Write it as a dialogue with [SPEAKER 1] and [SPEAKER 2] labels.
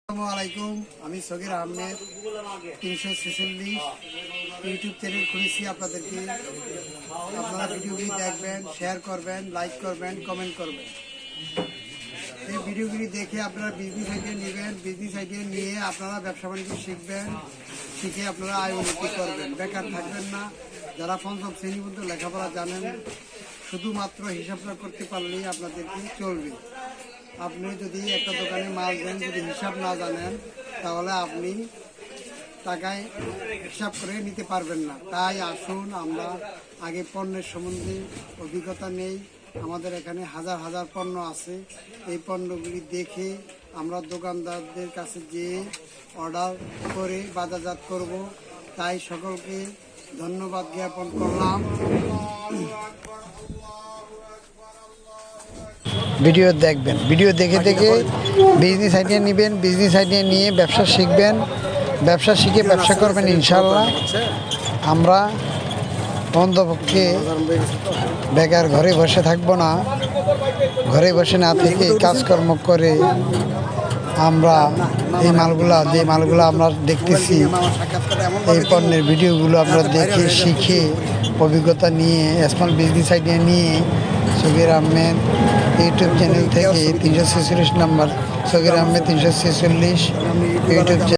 [SPEAKER 1] আসসালামাইকুম, আমি Sagir Ahmed 346 YouTube channel খুলেছি। আপনারা ভিডিওগুলি দেখবেন, শেয়ার করবেন, লাইক করবেন, কমেন্ট করবেন। এই ভিডিওগুলি দেখে আপনারা বিজনেস আইডিয়া নেবেন, বিজনেস আইডিয়া নিয়ে আপনারা ব্যবসা বাণিজ্য শিখবেন, শিখে আপনারা আয় উন্নতি করবেন, বেকার থাকবেন না। যারা পঞ্চম শ্রেণী পর্যন্ত লেখাপড়া জানেন, শুধুমাত্র হিসাব করতে পারলেই আপনাদেরকে চলবে। আপনি যদি একটা দোকানে মাল দেন, যদি হিসাব না জানেন, তাহলে আপনি টাকায় হিসাব করে নিতে পারবেন না। তাই আসুন আমরা আগে পণ্যের সম্বন্ধে অভিজ্ঞতা নেই। আমাদের এখানে হাজার হাজার পণ্য আছে। এই পণ্যগুলি দেখে আমরা দোকানদারদের কাছে যেয়ে অর্ডার করে বাজারজাত করব। তাই সকলকে ধন্যবাদ জ্ঞাপন করলাম।
[SPEAKER 2] ভিডিও দেখবেন, ভিডিও দেখে দেখে বিজনেস আইডিয়া নেবেন, বিজনেস আইডিয়া নিয়ে ব্যবসা শিখবেন, ব্যবসা শিখে ব্যবসা করবেন ইনশাল্লাহ। আমরা অন্তপক্ষে বেকার ঘরে বসে থাকবো না, ঘরে বসে না থেকে কাজকর্ম করে আমরা যে মালগুলো আমরা দেখতেছি, এই পণ্যের ভিডিওগুলো আমরা দেখে শিখে অভিজ্ঞতা নিয়ে স্মল বিজনেস আইডিয়া নিয়ে সগির আহমেদ ইউটিউব চ্যানেল থেকে 346 নম্বর সগির আহমেদ 346 ইউটিউব